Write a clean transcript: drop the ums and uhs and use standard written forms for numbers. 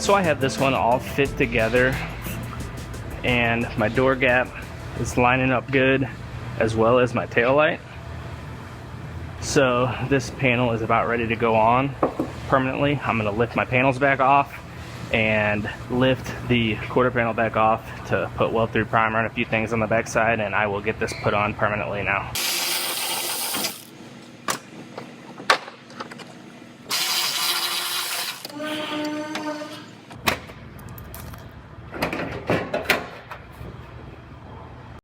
So I have this one all fit together, and my door gap is lining up good, as well as my tail light. So this panel is about ready to go on permanently. I'm going to lift my panels back off and lift the quarter panel back off to put weld through primer and a few things on the back side, and I will get this put on permanently now.